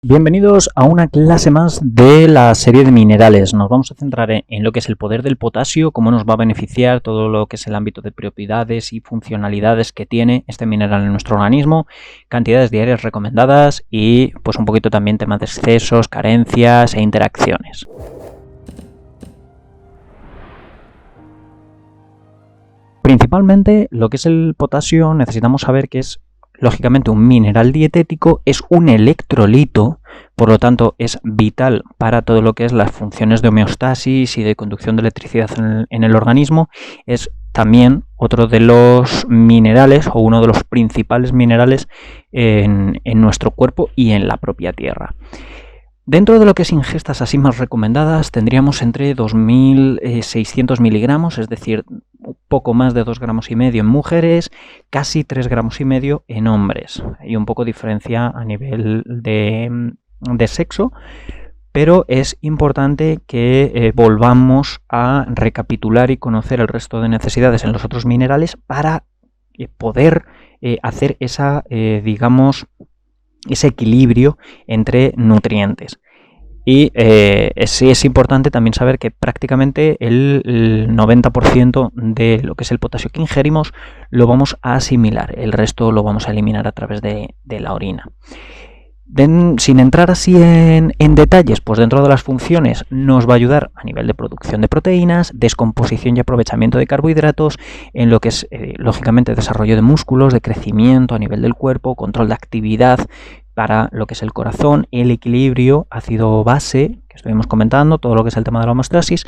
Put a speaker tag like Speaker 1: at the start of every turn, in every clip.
Speaker 1: Bienvenidos a una clase más de la serie de minerales. Nos vamos a centrar en lo que es el poder del potasio, cómo nos va a beneficiar, todo lo que es el ámbito de propiedades y funcionalidades que tiene este mineral en nuestro organismo, cantidades diarias recomendadas y pues un poquito también temas de excesos, carencias e interacciones. Principalmente lo que es el potasio necesitamos saber que es lógicamente un mineral dietético, es un electrolito, por lo tanto es vital para todo lo que es las funciones de homeostasis y de conducción de electricidad en el organismo. Es también otro de los minerales o uno de los principales minerales en nuestro cuerpo y en la propia Tierra. Dentro de lo que es ingestas así más recomendadas tendríamos entre 2.600 miligramos, es decir, un poco más de 2,5 gramos en mujeres, casi 3,5 gramos en hombres. Hay un poco de diferencia a nivel de sexo, pero es importante que volvamos a recapitular y conocer el resto de necesidades en los otros minerales para poder hacer esa, ese equilibrio entre nutrientes. Y sí es importante también saber que prácticamente el 90% de lo que es el potasio que ingerimos lo vamos a asimilar, el resto lo vamos a eliminar a través de la orina. Sin entrar así en detalles, pues dentro de las funciones nos va a ayudar a nivel de producción de proteínas, descomposición y aprovechamiento de carbohidratos, en lo que es lógicamente desarrollo de músculos, de crecimiento a nivel del cuerpo, control de actividad para lo que es el corazón, el equilibrio ácido-base, que estuvimos comentando, todo lo que es el tema de la homeostasis,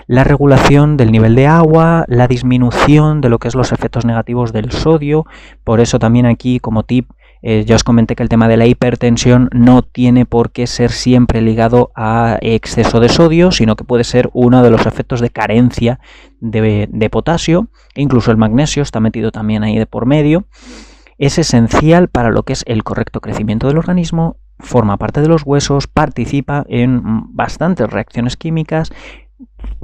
Speaker 1: la regulación del nivel de agua, la disminución de lo que es los efectos negativos del sodio. Por eso también aquí como tip, ya os comenté que el tema de la hipertensión no tiene por qué ser siempre ligado a exceso de sodio, sino que puede ser uno de los efectos de carencia de potasio. Incluso el magnesio está metido también ahí de por medio. Es esencial para lo que es el correcto crecimiento del organismo, forma parte de los huesos, participa en bastantes reacciones químicas,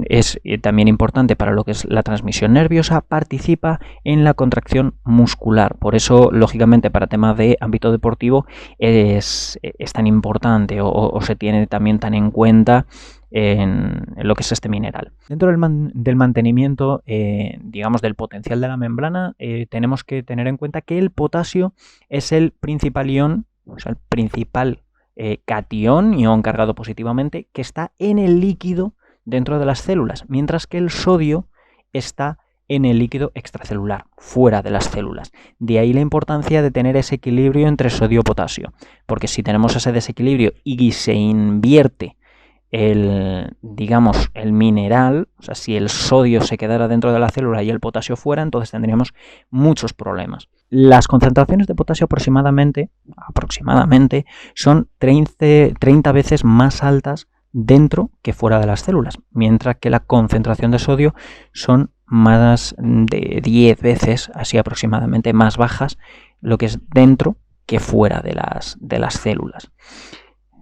Speaker 1: es también importante para lo que es la transmisión nerviosa, participa en la contracción muscular. Por eso, lógicamente, para temas de ámbito deportivo es tan importante o se tiene también tan en cuenta en lo que es este mineral. Dentro del mantenimiento, digamos, del potencial de la membrana, tenemos que tener en cuenta que el potasio es el principal ion, o sea, el principal catión, ion cargado positivamente, que está en el líquido dentro de las células, mientras que el sodio está en el líquido extracelular, fuera de las células. De ahí la importancia de tener ese equilibrio entre sodio y potasio, porque si tenemos ese desequilibrio y se invierte el mineral, o sea, si el sodio se quedara dentro de la célula y el potasio fuera, entonces tendríamos muchos problemas. Las concentraciones de potasio aproximadamente son 30 veces más altas dentro que fuera de las células, mientras que la concentración de sodio son más de 10 veces, así aproximadamente, más bajas, lo que es dentro que fuera de las células.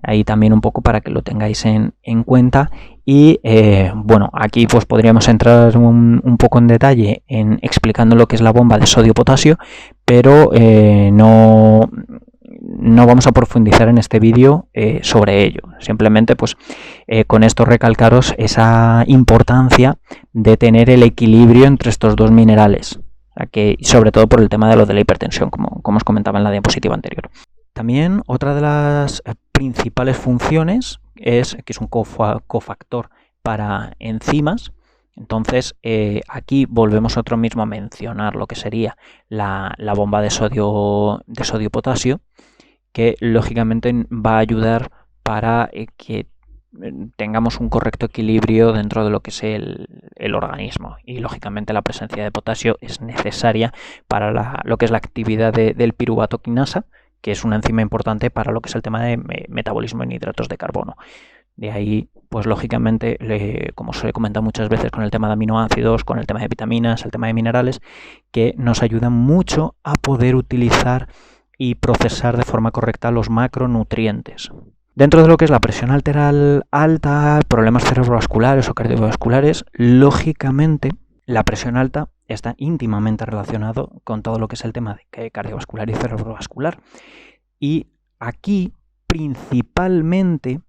Speaker 1: Ahí también un poco para que lo tengáis en cuenta. Y bueno, aquí pues podríamos entrar un poco en detalle en explicando lo que es la bomba de sodio-potasio, pero no vamos a profundizar en este vídeo sobre ello. Simplemente pues con esto recalcaros esa importancia de tener el equilibrio entre estos dos minerales, sobre todo por el tema de lo de la hipertensión, como os comentaba en la diapositiva anterior. También otra de las principales funciones es que es un cofactor para enzimas. Entonces aquí volvemos otro mismo a mencionar lo que sería la bomba de sodio-potasio, que lógicamente va a ayudar para que tengamos un correcto equilibrio dentro de lo que es el organismo, y lógicamente la presencia de potasio es necesaria para lo que es la actividad del piruvato quinasa, que es una enzima importante para lo que es el tema de metabolismo en hidratos de carbono. De ahí, pues lógicamente, como os he comentado muchas veces con el tema de aminoácidos, con el tema de vitaminas, el tema de minerales, que nos ayudan mucho a poder utilizar y procesar de forma correcta los macronutrientes. Dentro de lo que es la presión arterial alta, problemas cerebrovasculares o cardiovasculares, lógicamente la presión alta está íntimamente relacionado con todo lo que es el tema de cardiovascular y cerebrovascular. Y aquí principalmente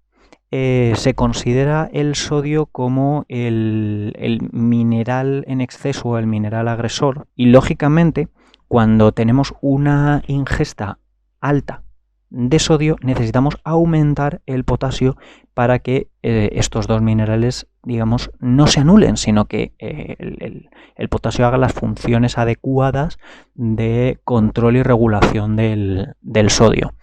Speaker 1: se considera el sodio como el mineral en exceso o el mineral agresor, y lógicamente cuando tenemos una ingesta alta de sodio necesitamos aumentar el potasio para que estos dos minerales, digamos, no se anulen, sino que el potasio haga las funciones adecuadas de control y regulación del sodio.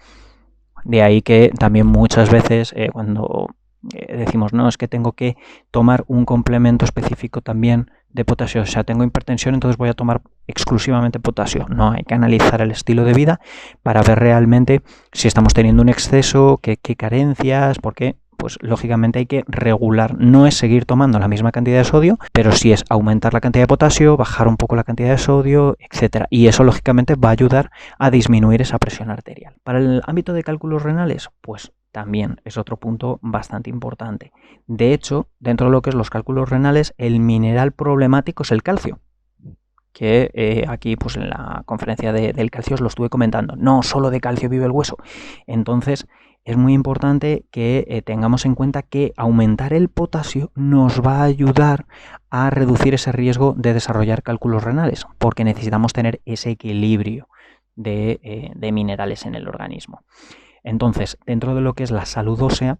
Speaker 1: De ahí que también muchas veces cuando decimos, no, es que tengo que tomar un complemento específico también de potasio, o sea, tengo hipertensión, entonces voy a tomar exclusivamente potasio. No, hay que analizar el estilo de vida para ver realmente si estamos teniendo un exceso, qué carencias, porque pues lógicamente hay que regular. No es seguir tomando la misma cantidad de sodio, pero sí es aumentar la cantidad de potasio, bajar un poco la cantidad de sodio, etcétera. Y eso lógicamente va a ayudar a disminuir esa presión arterial. Para el ámbito de cálculos renales, pues también es otro punto bastante importante. De hecho, dentro de lo que es los cálculos renales, el mineral problemático es el calcio, que aquí pues en la conferencia del calcio os lo estuve comentando. No solo de calcio vive el hueso. Entonces es muy importante que tengamos en cuenta que aumentar el potasio nos va a ayudar a reducir ese riesgo de desarrollar cálculos renales, porque necesitamos tener ese equilibrio de minerales en el organismo. Entonces, dentro de lo que es la salud ósea,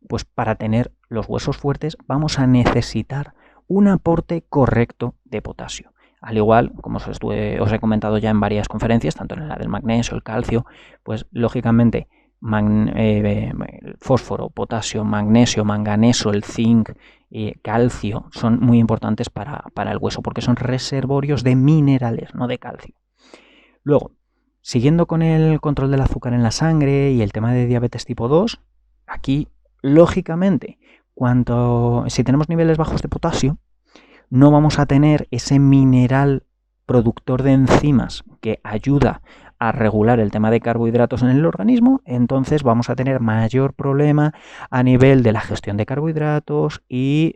Speaker 1: pues para tener los huesos fuertes vamos a necesitar un aporte correcto de potasio. Al igual, como os he comentado ya en varias conferencias, tanto en la del magnesio, el calcio, pues lógicamente fósforo, potasio, magnesio, manganeso, el zinc, calcio son muy importantes para el hueso porque son reservorios de minerales, no de calcio. Luego, siguiendo con el control del azúcar en la sangre y el tema de diabetes tipo 2, aquí, lógicamente, si tenemos niveles bajos de potasio, no vamos a tener ese mineral productor de enzimas que ayuda a regular el tema de carbohidratos en el organismo, entonces vamos a tener mayor problema a nivel de la gestión de carbohidratos y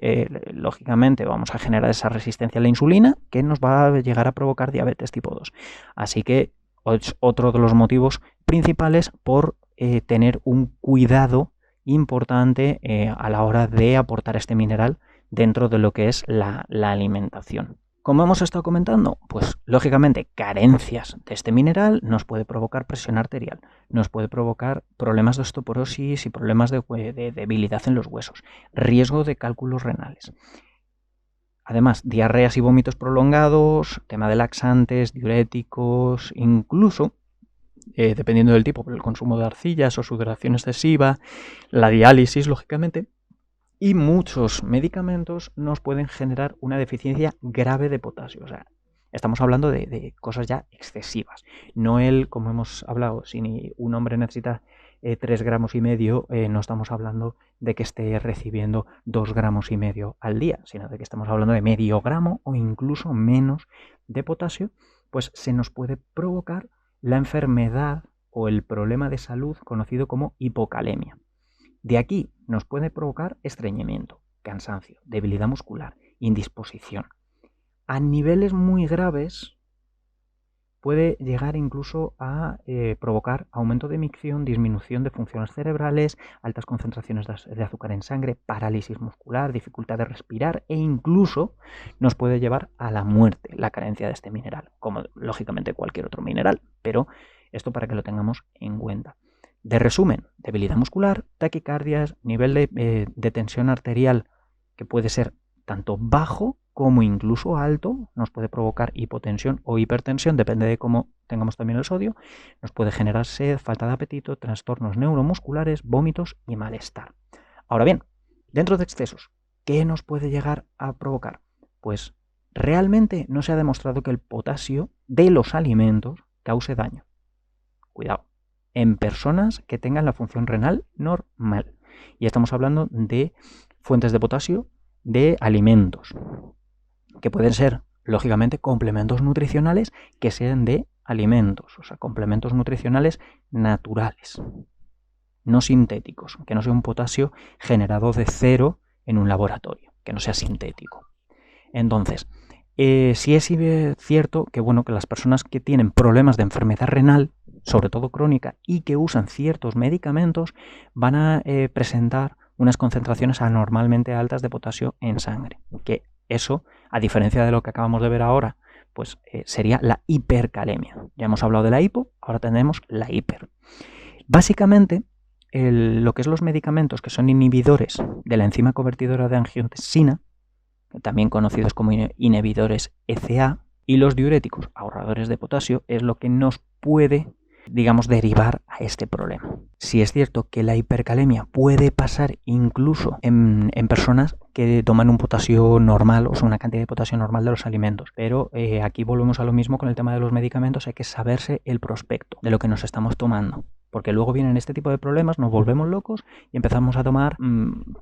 Speaker 1: lógicamente vamos a generar esa resistencia a la insulina que nos va a llegar a provocar diabetes tipo 2. Así que es otro de los motivos principales por tener un cuidado importante a la hora de aportar este mineral dentro de lo que es la alimentación. Como hemos estado comentando, pues lógicamente carencias de este mineral nos puede provocar presión arterial, nos puede provocar problemas de osteoporosis y problemas de debilidad en los huesos, riesgo de cálculos renales. Además, diarreas y vómitos prolongados, tema de laxantes, diuréticos, incluso, dependiendo del tipo, el consumo de arcillas o sudoración excesiva, la diálisis, lógicamente, y muchos medicamentos nos pueden generar una deficiencia grave de potasio. O sea, estamos hablando de cosas ya excesivas. No como hemos hablado, si un hombre necesita 3,5 gramos, no estamos hablando de que esté recibiendo 2,5 gramos al día, sino de que estamos hablando de medio gramo o incluso menos de potasio, pues se nos puede provocar la enfermedad o el problema de salud conocido como hipocalemia. De aquí nos puede provocar estreñimiento, cansancio, debilidad muscular, indisposición. A niveles muy graves puede llegar incluso a provocar aumento de micción, disminución de funciones cerebrales, altas concentraciones de azúcar en sangre, parálisis muscular, dificultad de respirar e incluso nos puede llevar a la muerte la carencia de este mineral, como lógicamente cualquier otro mineral, pero esto para que lo tengamos en cuenta. De resumen, debilidad muscular, taquicardias, nivel de tensión arterial que puede ser tanto bajo como incluso alto, nos puede provocar hipotensión o hipertensión, depende de cómo tengamos también el sodio, nos puede generar sed, falta de apetito, trastornos neuromusculares, vómitos y malestar. Ahora bien, dentro de excesos, ¿qué nos puede llegar a provocar? Pues realmente no se ha demostrado que el potasio de los alimentos cause daño. Cuidado. En personas que tengan la función renal normal. Y estamos hablando de fuentes de potasio de alimentos, que pueden ser, lógicamente, complementos nutricionales que sean de alimentos, o sea, complementos nutricionales naturales, no sintéticos, que no sea un potasio generado de cero en un laboratorio, que no sea sintético. Entonces, sí es cierto que, bueno, que las personas que tienen problemas de enfermedad renal sobre todo crónica, y que usan ciertos medicamentos, van a presentar unas concentraciones anormalmente altas de potasio en sangre. Que eso, a diferencia de lo que acabamos de ver ahora, pues sería la hipercalemia. Ya hemos hablado de la hipo, ahora tenemos la hiper. Básicamente, lo que es los medicamentos que son inhibidores de la enzima convertidora de angiotensina, también conocidos como inhibidores ECA, y los diuréticos ahorradores de potasio, es lo que nos puede, digamos, derivar a este problema. Si es cierto que la hipercalemia puede pasar incluso en personas que toman un potasio normal, o sea, una cantidad de potasio normal de los alimentos, pero aquí volvemos a lo mismo con el tema de los medicamentos. Hay que saberse el prospecto de lo que nos estamos tomando, porque luego vienen este tipo de problemas, nos volvemos locos y empezamos a tomar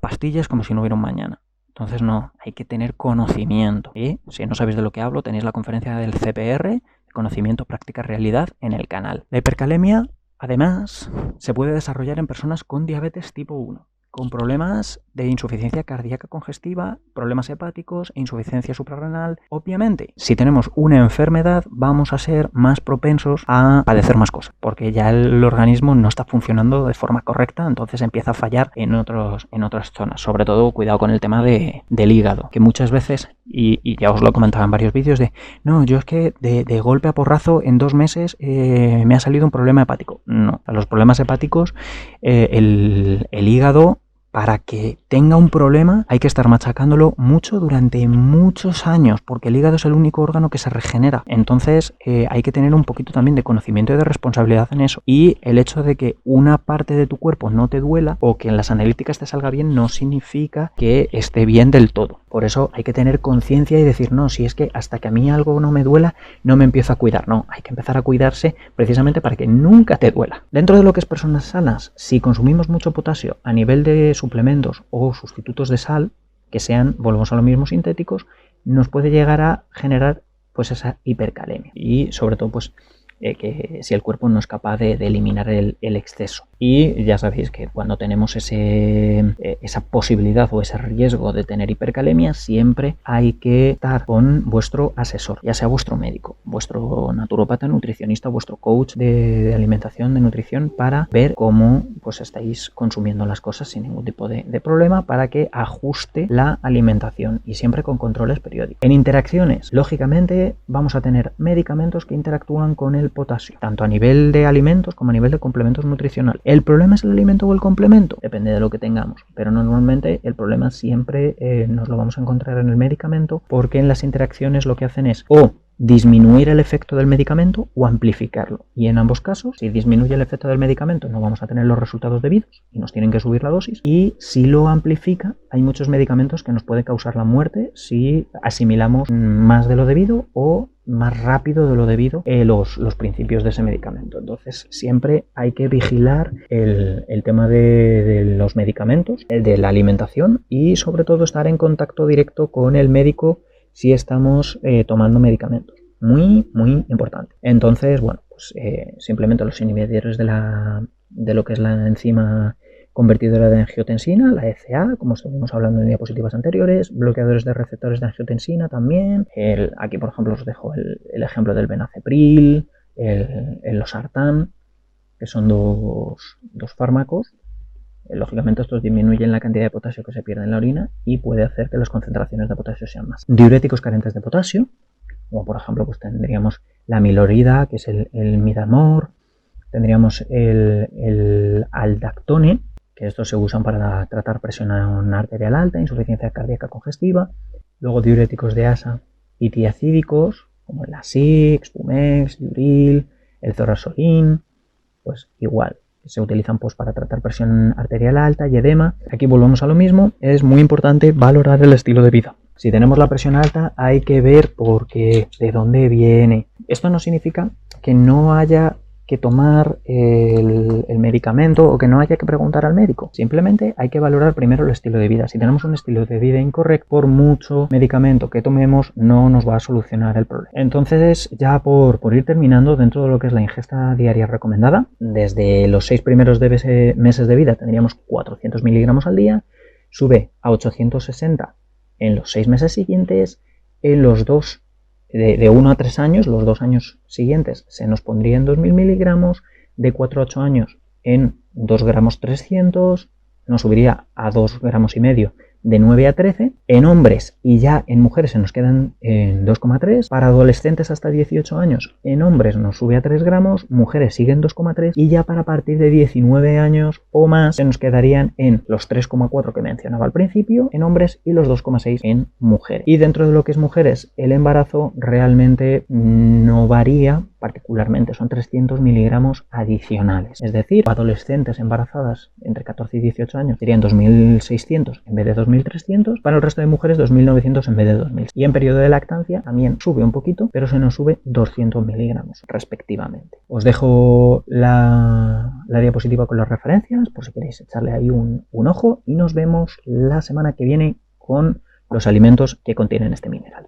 Speaker 1: pastillas como si no hubiera un mañana. Entonces no, hay que tener conocimiento. Y si no sabéis de lo que hablo, tenéis la conferencia del CPR, Conocimiento, Práctica, Realidad, en el canal. La hipercalemia, además, se puede desarrollar en personas con diabetes tipo 1, con problemas de insuficiencia cardíaca congestiva, problemas hepáticos e insuficiencia suprarrenal. Obviamente, si tenemos una enfermedad, vamos a ser más propensos a padecer más cosas, porque ya el organismo no está funcionando de forma correcta, entonces empieza a fallar en otras zonas. Sobre todo, cuidado con el tema del hígado, que muchas veces, y ya os lo comentaba en varios vídeos, no, yo es que de golpe a porrazo en 2 meses me ha salido un problema hepático. No, los problemas hepáticos, el hígado, para que tenga un problema hay que estar machacándolo mucho durante muchos años, porque el hígado es el único órgano que se regenera. Entonces hay que tener un poquito también de conocimiento y de responsabilidad en eso. Y el hecho de que una parte de tu cuerpo no te duela o que en las analíticas te salga bien no significa que esté bien del todo. Por eso hay que tener conciencia y decir, no, si es que hasta que a mí algo no me duela, no me empiezo a cuidar. No, hay que empezar a cuidarse precisamente para que nunca te duela. Dentro de lo que es personas sanas, si consumimos mucho potasio a nivel de suplementos o sustitutos de sal, que sean, volvemos a lo mismo, sintéticos, nos puede llegar a generar pues esa hipercalemia. Y sobre todo, pues que si el cuerpo no es capaz de eliminar el exceso. Y ya sabéis que cuando tenemos esa posibilidad o ese riesgo de tener hipercalemia, siempre hay que estar con vuestro asesor, ya sea vuestro médico, vuestro naturópata, nutricionista, vuestro coach de alimentación, de nutrición, para ver cómo pues estáis consumiendo las cosas sin ningún tipo de problema, para que ajuste la alimentación, y siempre con controles periódicos. En interacciones, lógicamente, vamos a tener medicamentos que interactúan con el potasio, tanto a nivel de alimentos como a nivel de complementos nutricionales. ¿El problema es el alimento o el complemento? Depende de lo que tengamos, pero normalmente el problema siempre nos lo vamos a encontrar en el medicamento, porque en las interacciones lo que hacen es o disminuir el efecto del medicamento o amplificarlo. Y en ambos casos, si disminuye el efecto del medicamento, no vamos a tener los resultados debidos y nos tienen que subir la dosis. Y si lo amplifica, hay muchos medicamentos que nos pueden causar la muerte si asimilamos más de lo debido o más rápido de lo debido los principios de ese medicamento. Entonces siempre hay que vigilar el tema de los medicamentos, de la alimentación, y sobre todo estar en contacto directo con el médico si estamos tomando medicamentos. Muy, muy importante. Entonces, bueno, pues simplemente los inhibidores de lo que es la enzima convertidora de angiotensina, la ECA, como estuvimos hablando en diapositivas anteriores, bloqueadores de receptores de angiotensina también. Aquí, por ejemplo, os dejo el ejemplo del benacepril, el losartán, que son dos fármacos. Lógicamente estos disminuyen la cantidad de potasio que se pierde en la orina y puede hacer que las concentraciones de potasio sean más. Diuréticos carentes de potasio, como por ejemplo pues tendríamos la amilorida, que es el midamor, tendríamos el aldactone, que estos se usan para tratar presión arterial alta, insuficiencia cardíaca congestiva. Luego diuréticos de asa y tiacídicos, como el Lasix, Pumex, Diuril, el Zorasolin, pues igual. Se utilizan pues para tratar presión arterial alta y edema. Aquí volvemos a lo mismo, es muy importante valorar el estilo de vida. Si tenemos la presión alta hay que ver por qué, de dónde viene. Esto no significa que no haya que tomar el medicamento o que no haya que preguntar al médico. Simplemente hay que valorar primero el estilo de vida. Si tenemos un estilo de vida incorrecto, por mucho medicamento que tomemos, no nos va a solucionar el problema. Entonces, ya por ir terminando, dentro de lo que es la ingesta diaria recomendada, desde los 6 primeros meses de vida tendríamos 400 miligramos al día, sube a 860 en los 6 meses siguientes, en los 2 de 1 a 3 años, los 2 años siguientes se nos pondría en 2000 miligramos, de 4 a 8 años en 2 gramos 300, nos subiría a 2 gramos y medio de 9 a 13, en hombres y ya en mujeres se nos quedan en 2,3, para adolescentes hasta 18 años en hombres nos sube a 3 gramos, mujeres siguen 2,3 y ya para partir de 19 años o más se nos quedarían en los 3,4 que mencionaba al principio en hombres y los 2,6 en mujeres. Y dentro de lo que es mujeres, el embarazo realmente no varía particularmente, son 300 miligramos adicionales, es decir, adolescentes embarazadas entre 14 y 18 años serían 2600 en vez de 2300, para el resto de mujeres 2900 en vez de 2000, y en periodo de lactancia también sube un poquito, pero se nos sube 200 miligramos respectivamente. Os dejo la diapositiva con las referencias por si queréis echarle ahí un ojo, y nos vemos la semana que viene con los alimentos que contienen este mineral.